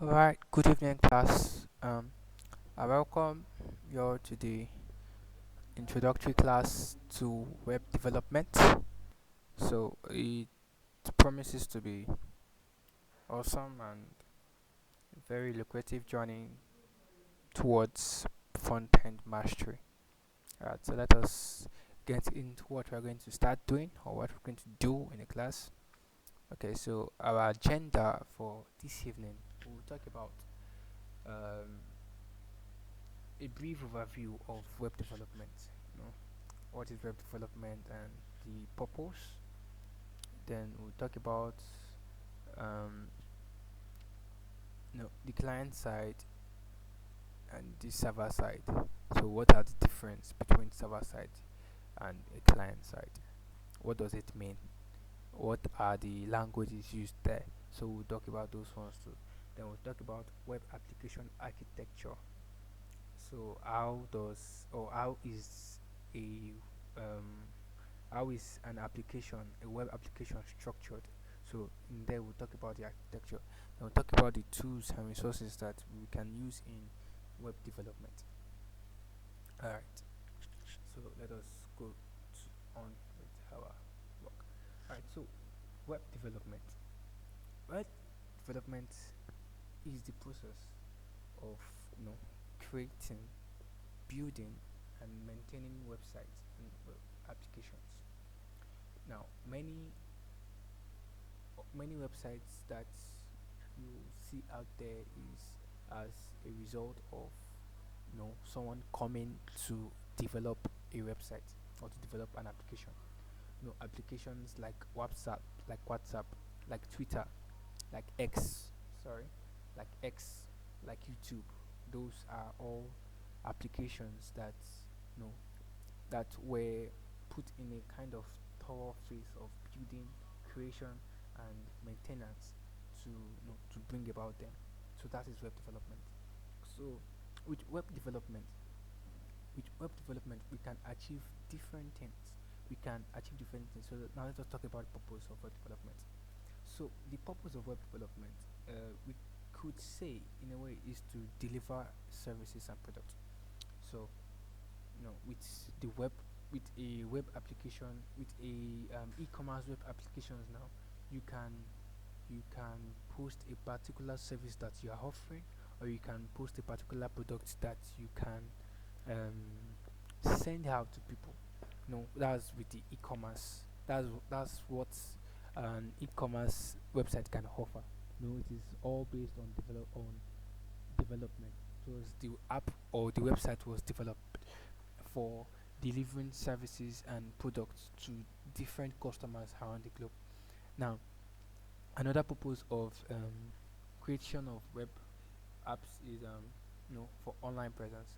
Alright, good evening, class. I welcome you all to the introductory class to web development. So, it promises to be awesome and very lucrative journey towards front end mastery. Alright, so let us get into what we're going to start doing or what we're going to do in the class. Okay, so our agenda for this evening, we'll talk about um, a brief overview of web development. You know, what is web development and the purpose. Then we'll talk about um, the client side and the server side. So what are the difference between server side and a client side? What does it mean? What are the languages used there? So we'll talk about those ones too. Then we'll talk about web application architecture. So how is a um, how is an application, a web application structured? So in there we'll talk about the architecture. Then we'll talk about the tools and resources that we can use in web development. Alright, so let us go on with our work. Alright, so web development. Web development is the process of creating, building and maintaining websites and web applications. Now many websites that you see out there is as a result of someone coming to develop a website or to develop an application. Applications like WhatsApp, like Twitter, like X, sorry, like X, like YouTube. Those are all applications that you know that were put in a kind of thorough phase of building, creation, and maintenance to bring about them. So that is web development. So with web development, we can achieve different things. We can achieve different things. So now let us talk about the purpose of web development. So the purpose of web development, we could say in a way, is to deliver services and products. So with the web, with a web application, with a e-commerce web applications now, you can post a particular service that you are offering, or you can post a particular product that you can send out to people. That's with the e-commerce. That's what an e-commerce website can offer. It is all based on development. It was the app or the website was developed for delivering services and products to different customers around the globe. Now, another purpose of creation of web apps is for online presence.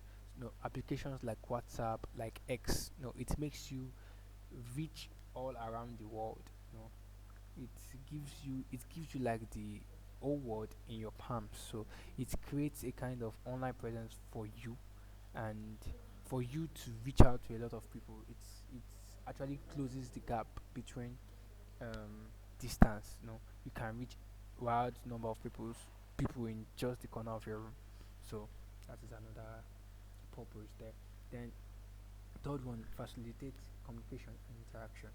Applications like WhatsApp, like X, it makes you reach all around the world. You know, it gives you like the whole world in your palms. So it creates a kind of online presence for you, and for you to reach out to a lot of people. It's actually closes the gap between distance. You can reach wide number of people in just the corner of your room. So that is another purpose there. Then third one, facilitate communication and interaction.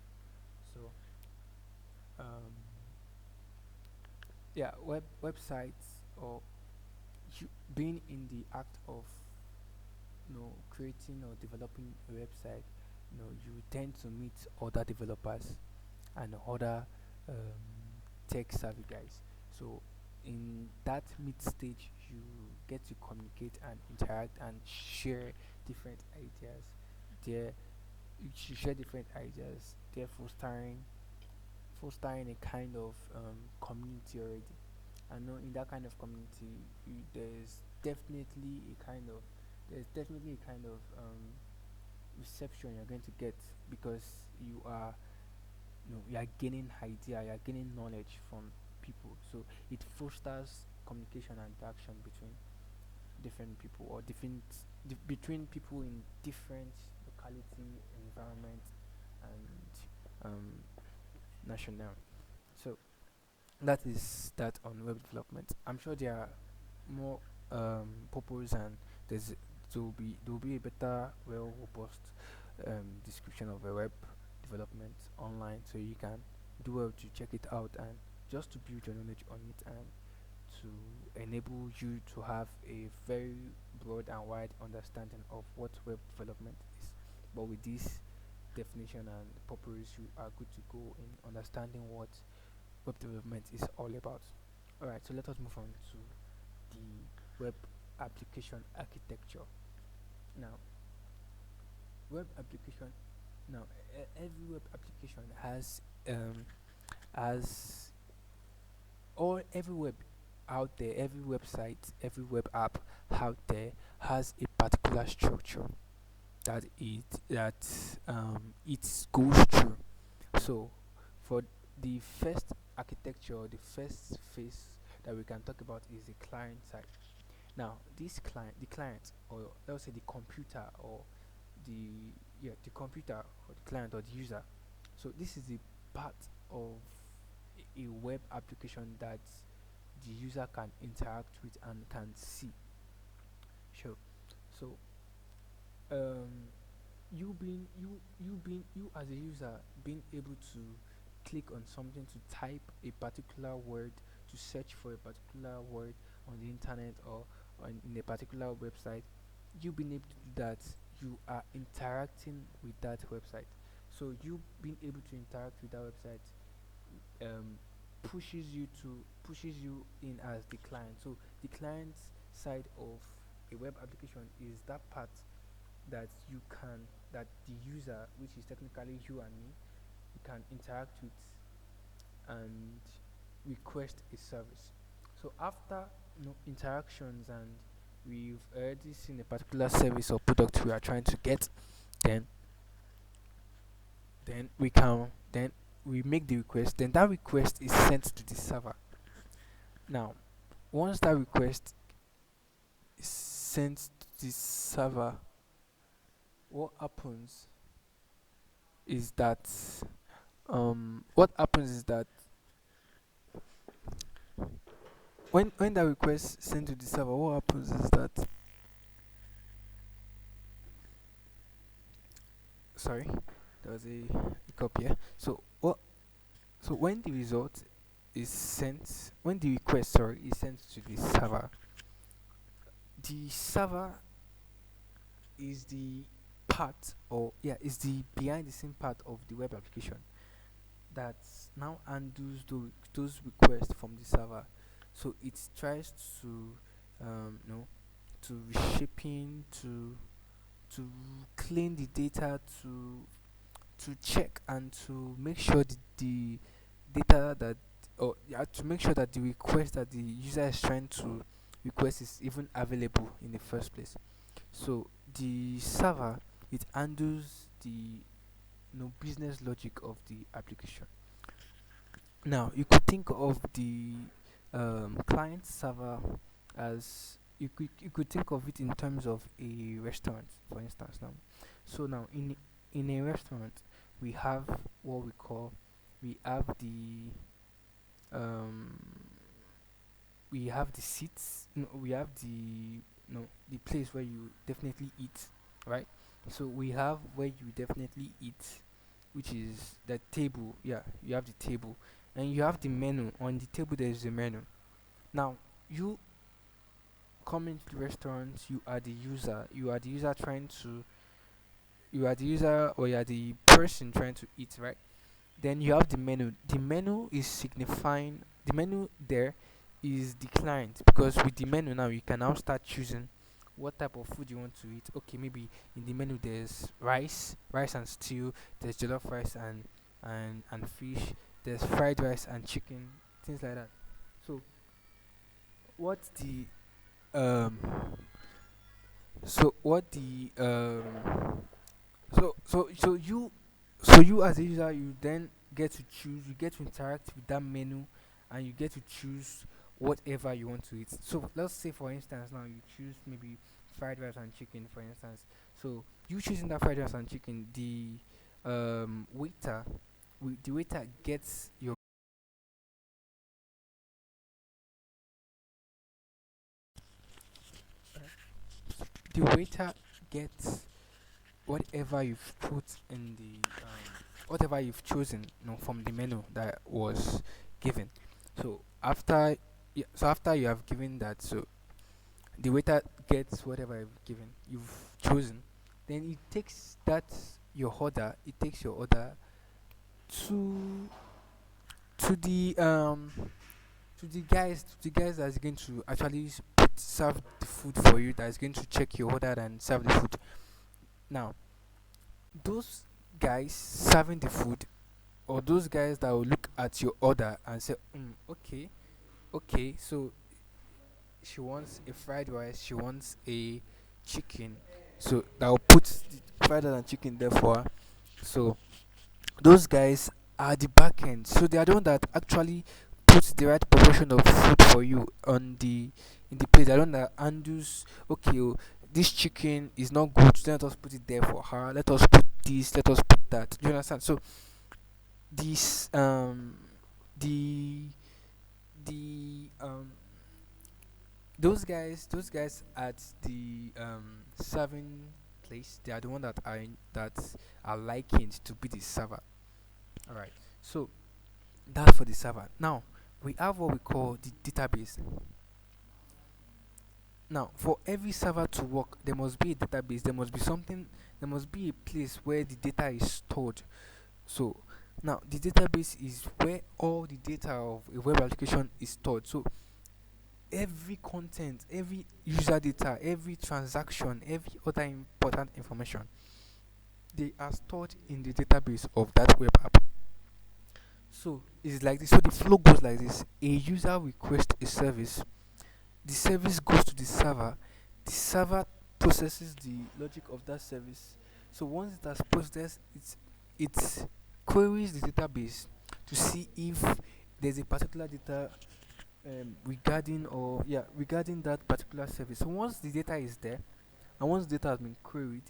So um, yeah, websites, or being in the act of creating or developing a website, you tend to meet other developers and other tech savvy guys. So in that mid stage, you get to communicate and interact and share different ideas. There, you share different ideas. They're fostering a kind of community already. I know in that kind of community, there's definitely a kind of reception you're going to get, because you are gaining idea, you are gaining knowledge from people. So it fosters communication and interaction between different people, or between people in different locality, environment, and national. So that is that on web development. I'm sure there are more purpose, and there's there will be a better, well, robust description of a web development online, so you can do well to check it out and just to build your knowledge on it, and to enable you to have a very broad and wide understanding of what web development is. But with this definition and purpose, you are good to go in understanding what web development is all about. Alright, so let us move on to the web application architecture. Now, web application now every web application has or every web out there, every website, every web app out there has a particular structure that it goes through. So for the first architecture, the first phase that we can talk about is the client side. Now, the client, or let's say the computer, or the the computer, or the client, or the user. So this is the part of a web application that the user can interact with and can see. Sure. So um, you as a user being able to click on something, to type a particular word, to search for a particular word on the internet, or in a particular website, you being able to do that, you are interacting with that website. So you being able to interact with that website um, pushes you in as the client. So the client side of a web application is that part that you can that the user, which is technically you and me, you can interact with and request a service. So after interactions, and we've already seen a particular service or product we are trying to get, then then we make the request, then that request is sent to the server. Now, once that request is sent to the server, what happens is that what happens is that when that request is sent to the server, what happens is that, sorry, there was a hiccup here. So when the result is sent, when the request, sorry, is sent to the server is the part, or yeah, is the behind the scene part of the web application that now handles those requests from the server. So it tries to no to reshaping, to clean the data, to check and to make sure the data that, or yeah, to make sure that the request that the user is trying to request is even available in the first place. So the server, it handles the business logic of the application. Now you could think of the client server as, you could think of it in terms of a restaurant, for instance. Now, so now in a restaurant, we have what we call, we have um we have the seats, no, we have the no the place where you definitely eat, right? So we have where you definitely eat, which is the table. Yeah, you have the table, and you have the menu. On the table there is a menu. Now, you come into the restaurant, you are the user, you are the user, or you are the person trying to eat, right? Then you have the menu. The menu is signifying, the menu there is the client, because with the menu now you can now start choosing what type of food you want to eat. Okay, maybe in the menu there's rice and stew, there's jollof rice and fish, there's fried rice and chicken, things like that. So what the um so what the so you as a user, you then get to choose, you get to interact with that menu, and you get to choose whatever you want to eat. So let's say, for instance, now you choose maybe fried rice and chicken, for instance. So you choosing that fried rice and chicken, the waiter gets your the waiter gets whatever you've put in the whatever you've chosen, from the menu that was given. So after after you have given that, so the waiter gets whatever you've chosen, then it takes that your order, it takes your order to to the um to the guys that's going to actually serve the food for you, that's going to check your order and serve the food. Now, those guys serving the food, or those guys that will look at your order and say, okay, okay, so she wants a fried rice, she wants a chicken, so that will put the fried rice and chicken there for her. So those guys are the back end, so they are the one that actually puts the right proportion of food for you on the in the plate. They are the one that handles, okay, oh, this chicken is not good, so let us put it there for her, let us put this, let us put that. Do you understand? So this the the those guys at the serving place, they are the one that are likened to be the server. All right. So that's for the server. Now we have what we call the database. Now, for every server to work, there must be a database. There must be something. There must be a place where the data is stored. So now the database is where all the data of a web application is stored. So every content, every user data, every transaction, every other important information, they are stored in the database of that web app. So it's like this. So the flow goes like this: a user requests a service, the service goes to the server processes the logic of that service. So once it has processed, it queries the database to see if there's a particular data regarding that particular service. So once the data is there, and once data has been queried,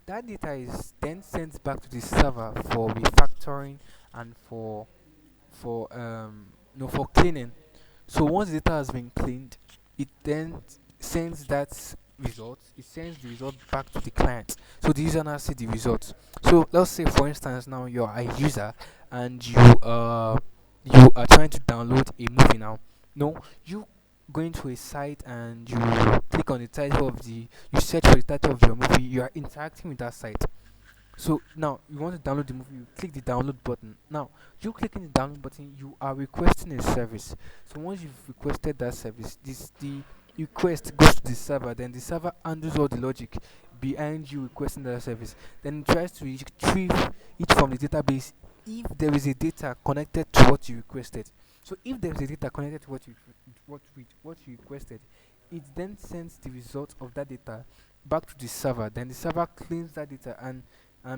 that data is then sent back to the server for refactoring and for cleaning. So once the data has been cleaned, it then sends that result. It sends the result back to the client. So the user now see the results. So let's say, for instance, now you're a user and you are trying to download a movie now. No, you going to a site and you click on the title of the you search for the title of your movie. You are interacting with that site. So now you want to download the movie, you click the download button. Now you clicking the download button, you are requesting a service. So once you've requested that service, this the request goes to the server, then the server handles all the logic behind you requesting that service. Then it tries to retrieve it from the database if there is a data connected to what you requested. So if there is a data connected to what you requested, it then sends the result of that data back to the server. Then the server cleans that data and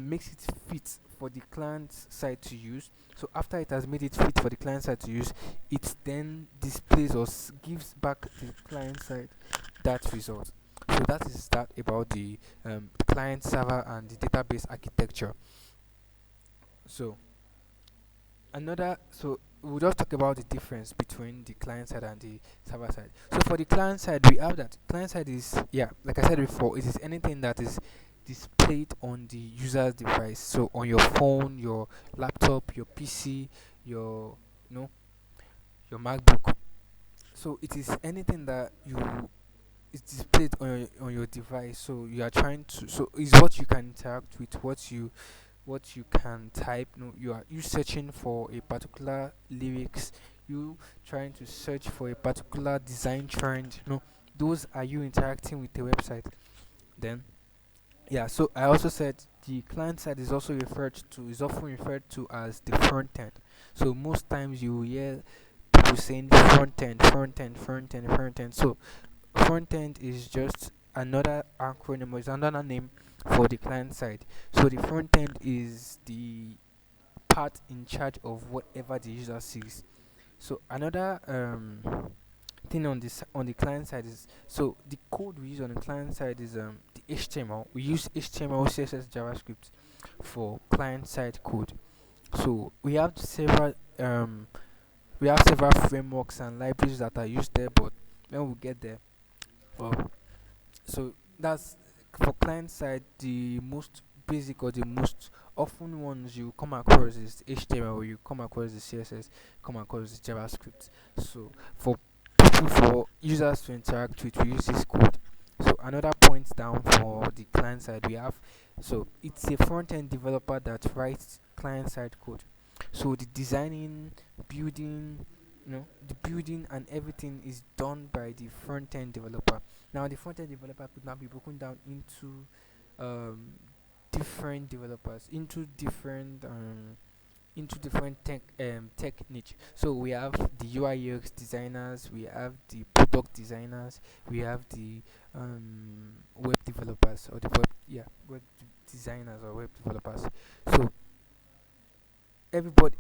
makes it fit for the client side to use. So after it has made it fit for the client side to use, it then displays or gives back to the client side that result. So that is that about the client server and the database architecture. So we'll just talk about the difference between the client side and the server side. So for the client side, we have that client side is, yeah, like I said before, it is anything that is displayed on the user's device. So on your phone, your laptop, your PC, your your MacBook. So it is anything that you is displayed on your device. So you are trying to, so is what you can interact with, what you can type. No, you searching for a particular lyrics, you trying to search for a particular design trend. Those are you interacting with the website. Then, yeah. So I also said the client side is often referred to as the front end. So most times you will hear people saying front end, front end, front end, front end. So front end is just another acronym, or is another name for the client side. So the front end is the part in charge of whatever the user sees. So another thing on the client side is, so the code we use on the client side is the HTML. We use HTML, CSS, JavaScript for client side code. So we have several frameworks and libraries that are used there, but when we get there, well, so that's for client side. The most basic or the most often ones you come across is HTML, you come across the CSS, come across the JavaScript. So for people, for users to interact with, we use this code. So another point down for the client side we have, so it's a front end developer that writes client side code. So the designing, building, the building and everything is done by the front end developer. Now the front end developer could now be broken down into um, different developers, into different tech niche. So we have the UI UX designers, we have the product designers, we have the web developers, or the designers or web developers. So everybody,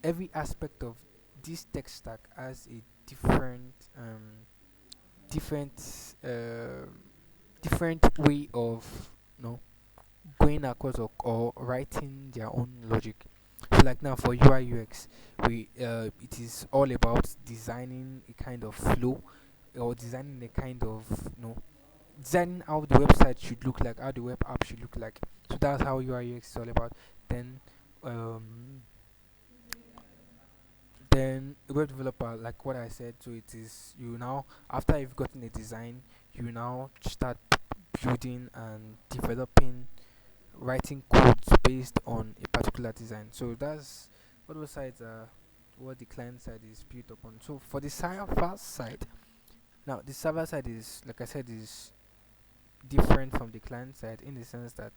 every aspect of this tech stack has a different different way of, you know going across, or writing their own logic. So like now for UI UX, we it is all about designing a kind of flow, or designing a kind of, designing how the website should look like, how the web app should look like. So that's how UI UX is all about. Then um then a web developer, like what I said, so it is, you now, after you've gotten a design, you now start building and developing, writing codes based on a particular design. So that's what those sides are, what the client side is built upon. So for the server side, now the server side is, like I said, is different from the client side in the sense that,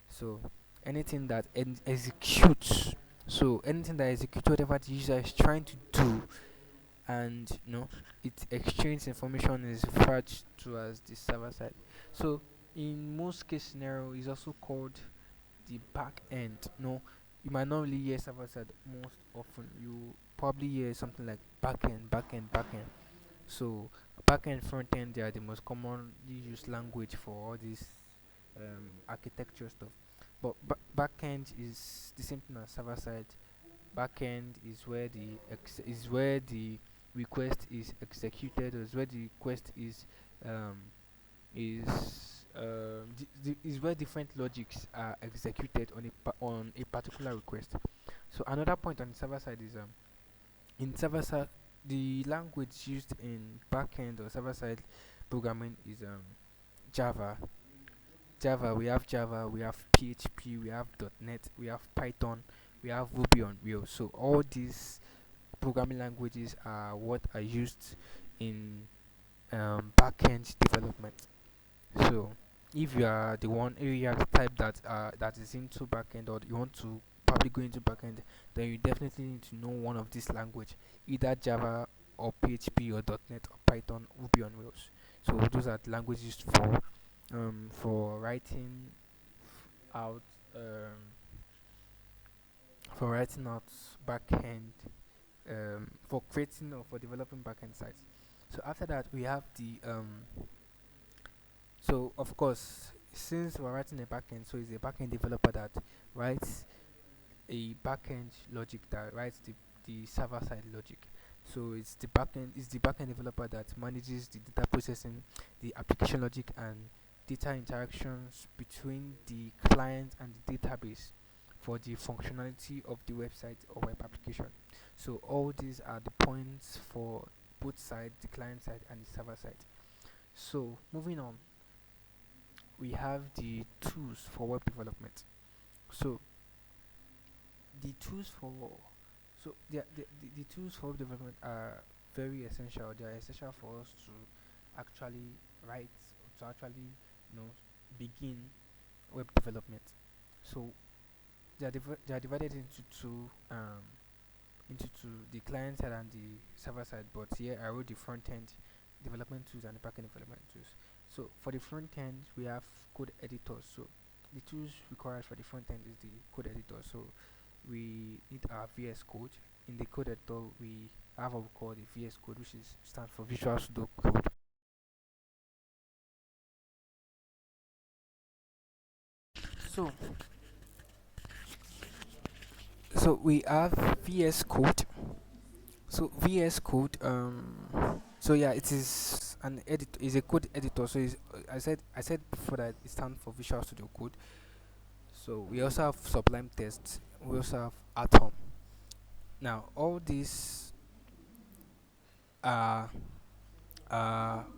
so anything that executes, so anything that executes whatever the user is trying to do, and it exchanges information, is referred to as the server side. So in most case scenario is also called the back end. No, you might not really hear server side most often. You probably hear something like back end, back end, back end. So back end, front end, they are the most commonly used language for all this architecture stuff. But back end is the same thing as server side. Backend is where the request is executed, or is where the request um, is where different logics are executed on on a particular request. So another point on the server side is, in server side, the language used in backend or server side programming is Java. Java, we have PHP, we have .NET, we have Python, we have Ruby on Rails. So all these programming languages are what are used in backend development. So if you are the type that is into backend, or you want to probably go into backend, then you definitely need to know one of these language, either Java or PHP or .NET or Python, Ruby on Rails. So those are the languages used for writing out um, backend, for creating or for developing backend sites. So after that we have the so of course, since we're writing a backend, so it's a backend developer that writes a backend logic, that writes the server side logic. So it's the backend developer that manages the data processing, the application logic, and data interactions between the client and the database for the functionality of the website or web application. So all these are the points for both sides, the client side and the server side. So moving on, we have the tools for web development. So the tools for the tools for web development are very essential. They are essential for us to actually write, to actually, begin web development. So they are divided into two, the client side and the server side. But here I wrote the front end development tools and the backend development tools. So for the front end, we have code editors. So the tools required for the front end is the code editor. So we need our VS Code. In the code editor, we have what we call the VS Code, which is stands for Visual Studio Code. So we have VS Code. So VS Code, so yeah, it is an edit is a code editor. So I said before that it stands for Visual Studio Code. So we also have Sublime Text. We also have Atom. Now all these are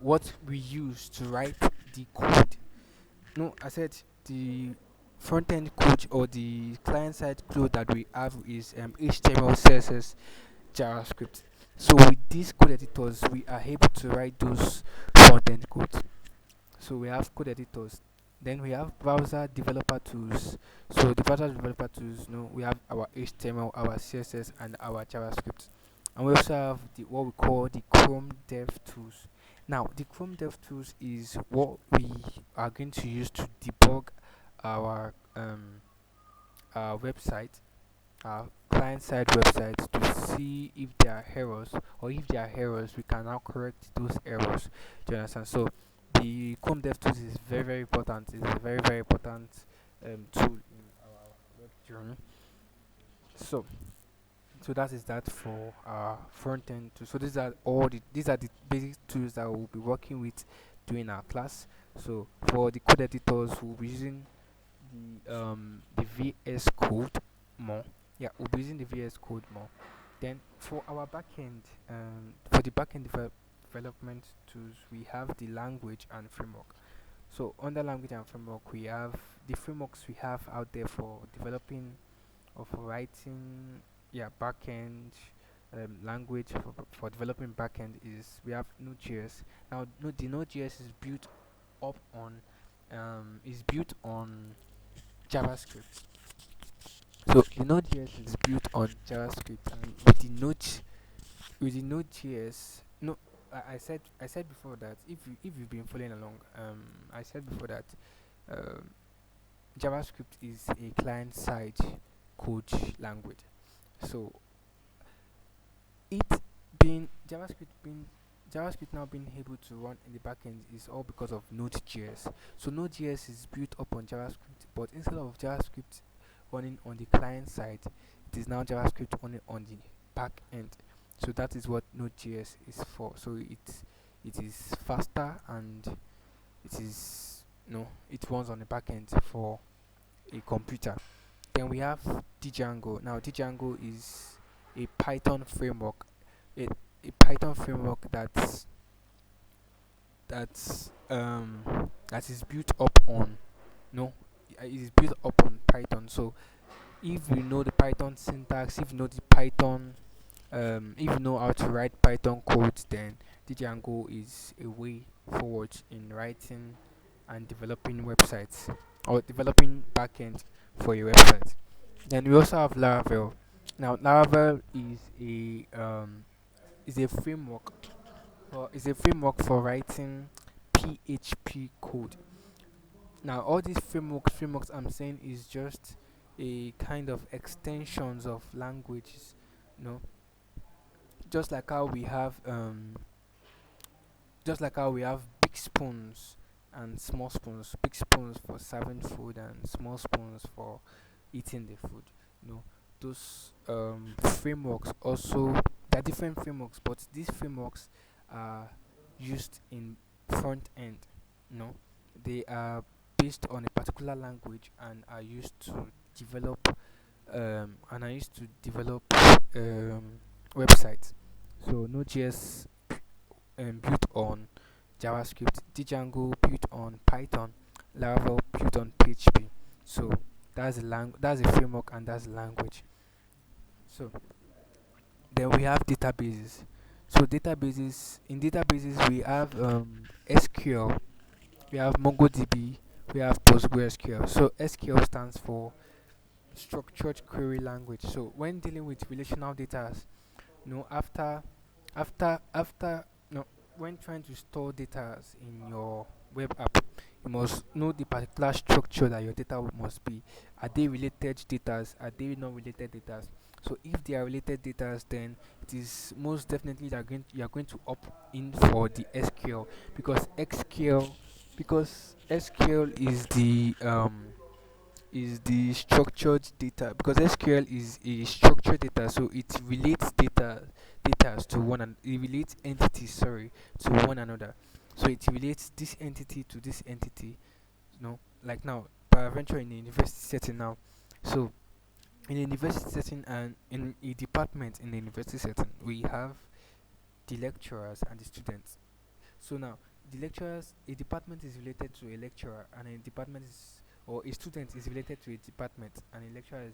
what we use to write the code. No, I said the front end code or the client side code that we have is HTML, CSS, JavaScript. So with these code editors, we are able to write those front end codes. So we have code editors. Then we have browser developer tools. So the browser developer tools, we have our HTML, our CSS, and our JavaScript. And we also have the what we call the Chrome Dev Tools. Now, the Chrome Dev Tools is what we are going to use to debug our website, our client-side websites, to see if there are errors, or if there are errors, we can now correct those errors. Do you understand? So the Chrome Dev Tools is very very important. It's a very very important tool in our web journey. So that is that for front end too. So these are the basic tools that we'll be working with during our class. So for the code editors, we'll be using the VS Code more. Yeah, we'll be using the VS Code more. Then for our backend, for the backend development tools, we have the language and framework. So under language and framework, we have the frameworks we have out there for developing or for writing, yeah, backend language for developing backend is we have Node.js. Now, the Node.js is built on JavaScript. So the Node.js is built on JavaScript, and with the Node.js, no, I said before that if you've been following along, I said before that um, JavaScript is a client side code language. So it being JavaScript now being able to run in the backend is all because of Node.js. So Node.js is built up on JavaScript, but instead of JavaScript running on the client side, it is now JavaScript running on the back end. So that is what Node.js is for. So it is faster, and it is it runs on the back end for a computer. Then we have Django. Now Django is a Python framework. A, a Python framework that is built up on no it is built up on Python. So if you know the Python syntax, if you know the Python if you know how to write Python codes, then Django is a way forward in writing and developing websites, or developing backend for your website. Then we also have Laravel. Now Laravel is a framework for writing PHP code. Now all these frameworks I'm saying is just a kind of extensions of languages, you know, just like how we have big spoons and small spoons. Big spoons for serving food and small spoons for eating the food. You know, those frameworks also, there are different frameworks, but these frameworks are used in front end. You know, they are based on a particular language and are used to develop websites. So Node.js built on JavaScript, Django built on Python, Laravel built on PHP. So that's a framework, and that's a language. So then we have databases. So in databases we have SQL, we have MongoDB, we have PostgreSQL. So SQL stands for structured query language. So when dealing with relational data, after when trying to store data in your web app, you must know the particular structure that your data must be. Are they related data? Are they not related data? So if they are related data, then it is most definitely that you are going to opt in for the SQL, because SQL is the structured data, because SQL is a structured data, so it relates data data to one and it relates entities, sorry, to one another. So it relates this entity to this entity, like now, peradventure in a university setting now. So in a university setting and in a department in the university setting, we have the lecturers and the students. So now, the lecturers, a department is related to a lecturer, and a department is, or a student is related to a department, and a lecturer is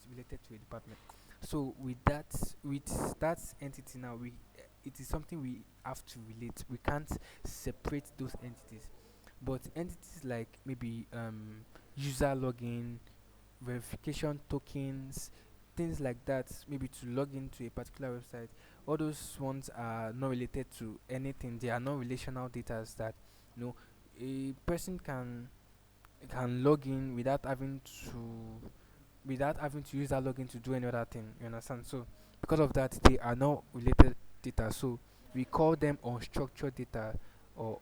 related to a department. So with that entity now, it is something we have to relate. We can't separate those entities. But entities like maybe user login, verification tokens, things like that, maybe to log into a particular website. All those ones are not related to anything. They are not relational data that you know a person can log in without having to use that login to do any other thing. You understand? So because of that, they are not related data. So we call them unstructured data or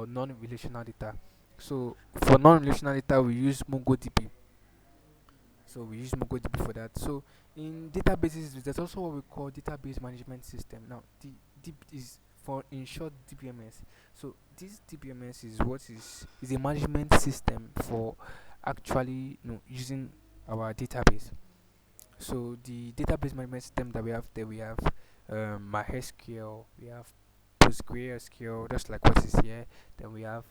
non-relational data. So for non-relational data, we use MongoDB. So we use MongoDB for that. So in databases, there's also what we call database management system. Now, the DB is for in short DBMS. So this DBMS is a management system for actually using our database. So the database management system that we have there, we have MySQL, we have PostgreSQL, just like what is here. Then we have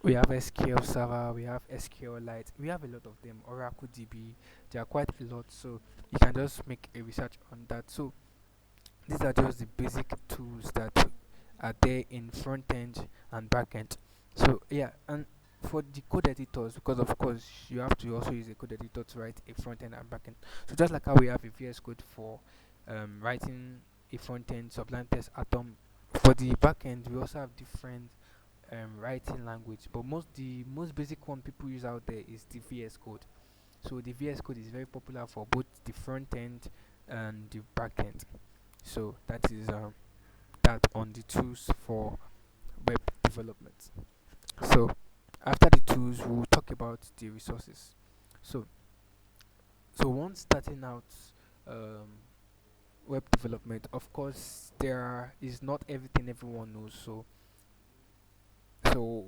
SQL Server, we have SQLite, we have a lot of them. Oracle DB, there are quite a lot. So you can just make a research on that. So these are just the basic tools that are there in front end and back end. So yeah, and for the code editors, because of course you have to also use a code editor to write a front end and back end. So just like how we have a VS Code for writing a front end, Sublime Text, Atom. For the back end, we also have different writing language, but the most basic one people use out there is the VS Code. So the VS Code is very popular for both the front end and the back end. So that is that on the tools for web development. So after the tools, we'll talk about the resources. So once starting out um, web development, of course, there is not everything everyone knows. So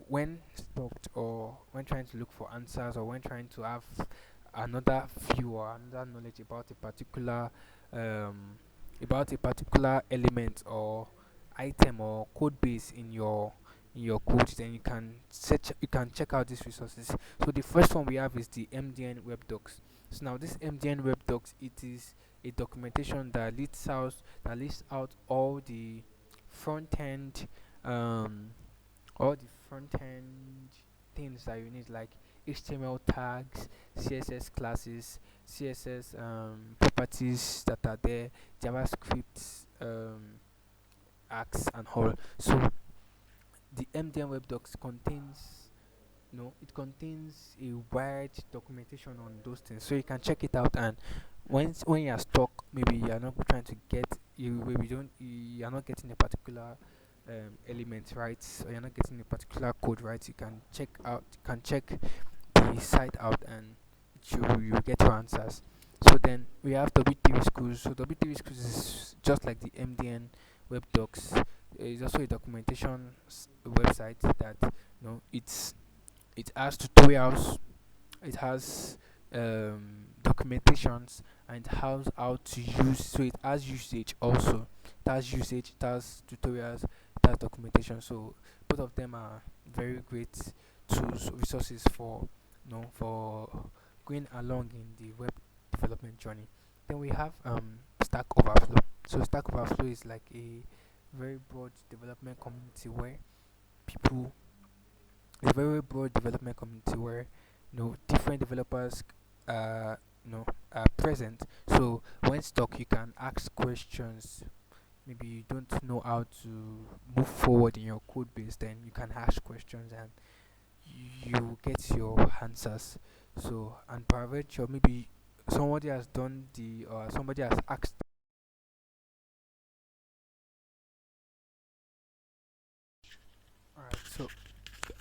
when stopped or when trying to look for answers or when trying to have another view or another knowledge um, about a particular element or item or code base in your code, then you can check out these resources. So the first one we have is the MDN Web Docs. So now this MDN Web Docs, it is a documentation that lists out front end um all the front end things that you need, like HTML tags, CSS classes, CSS properties that are there, JavaScript acts and all. So the MDN Web Docs contains a wide documentation on those things, so you can check it out. And when you're stuck, maybe you're not trying to get you maybe don't you're not getting a particular element right, or you're not getting a particular code right, you can check the site out, and you get your answers. So then we have WTV Schools. So WTV Schools is just like the MDN Web Docs. It's also a documentation website that it has tutorials, it has documentations, and it has how to use. So it has usage also. It has tutorials, it has documentation. So both of them are very great tools, resources for going along in the web development journey. Then we have Stack Overflow. So Stack Overflow is like a very broad development community where people a very broad development community where different developers uh are present. So when stuck, you can ask questions. Maybe you don't know how to move forward in your code base, then you can ask questions and you get your answers. So and peradventure, maybe somebody has asked. Alright, so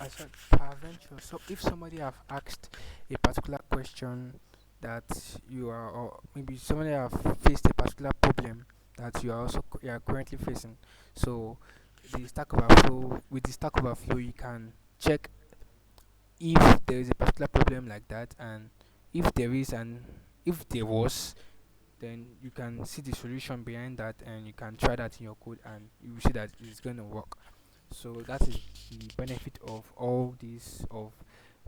I said peradventure. So if somebody have asked a particular question that you are, or maybe somebody have faced a particular problem that you are also you are currently facing. So the Stack Overflow, with the Stack Overflow, you can check if there is a particular problem like that, and if there is, and if there was, then you can see the solution behind that, and you can try that in your code, and you will see that it's going to work. So that is the benefit of all this, of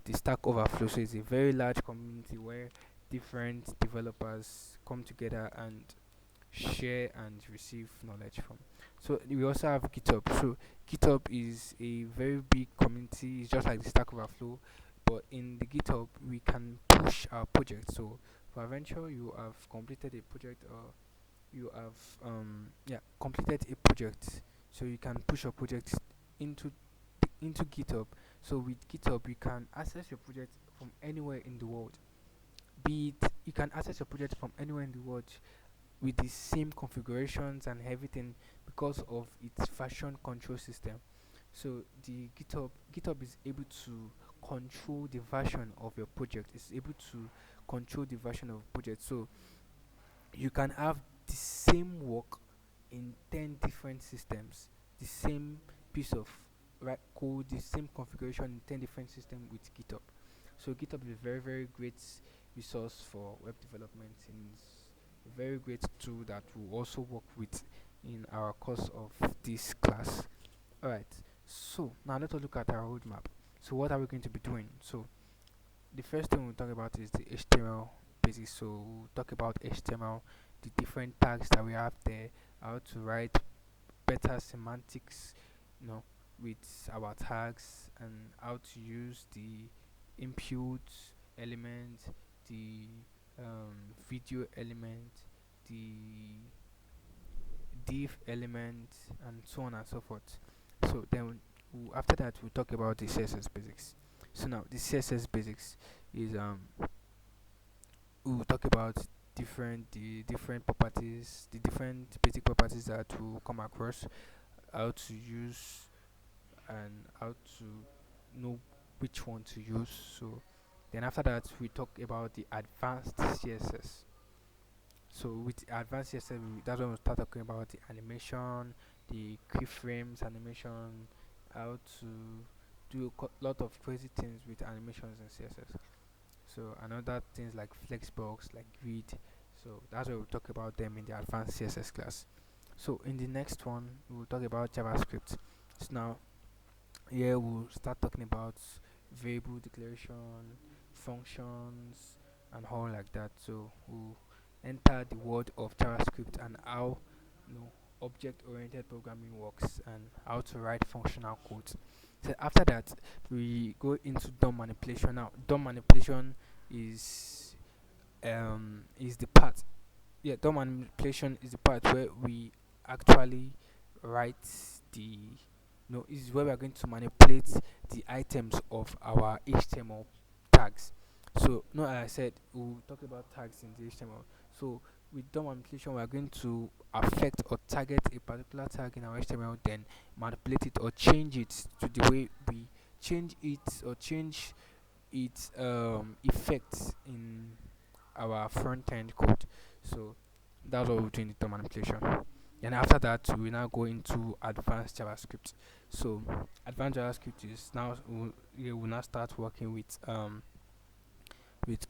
the Stack Overflow. So it's a very large community where different developers come together and share and receive knowledge from. So we also have GitHub. So GitHub is a very big community. It's just like the Stack Overflow, but in the GitHub we can push our project. So for Adventure, you have completed a project, or you have completed a project, so you can push your project into into GitHub. So with GitHub, you can access your project from anywhere in the world. Be it, you can access your project from anywhere in the world with the same configurations and everything, because of its version control system. So the GitHub is able to control the version of your project. It's able to control the version of project. So you can have the same work in 10 different systems, the same piece of code, the same configuration in 10 different systems with GitHub. So GitHub is a very, very great resource for web development, and it's a very great tool that we'll also work with in our course of this class. Alright, so now let us look at our roadmap. So what are we going to be doing? So the first thing we'll talk about is the HTML basics. So we'll talk about HTML, the different tags that we have there, how to write better semantics, you know, with our tags, and how to use the input element, the video element, the div element, and so on and so forth. So then after that we'll talk about the CSS basics. So now the CSS basics is we'll talk about the different properties, the different basic properties that we'll come across, how to use, and how to know which one to use. So then after that we talk about the advanced CSS. So with advanced CSS, that's when we start talking about the animation, the keyframes animation, how to do a lot of crazy things with animations in CSS. So another things like flexbox, like grid. So that's where we'll talk about them in the advanced CSS class. So in the next one we'll talk about JavaScript. So now here we'll start talking about variable declaration, functions, and all like that. So we'll enter the world of JavaScript and how, you know, object-oriented programming works, and how to write functional code. So after that, we go into DOM manipulation. Now, DOM manipulation is the part. Yeah, DOM manipulation is the part where we actually write the, no, is where we are going to manipulate the items of our HTML tags. So, no, as I said, we'll talk about tags in the HTML. So, with DOM manipulation, we are going to affect or target a particular tag in our HTML, then manipulate it or change it to the way we change it, or change its effects in our front end code. So, that's what we're doing with DOM manipulation. And after that, we now go into advanced JavaScript. So advanced JavaScript is now we'll now start working with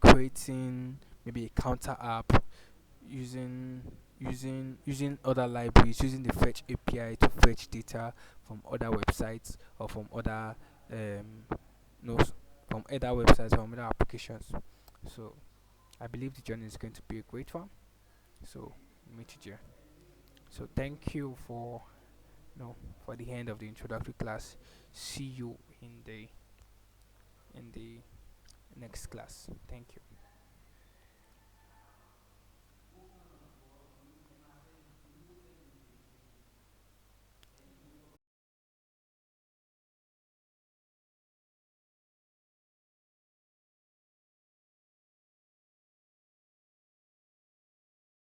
creating maybe a counter app, using using other libraries, using the fetch API to fetch data from other websites, or from other no from other websites, from other applications. So I believe the journey is going to be a great one. So meet you there. So thank you for, no, for the end of the introductory class. See you in the next class. Thank you.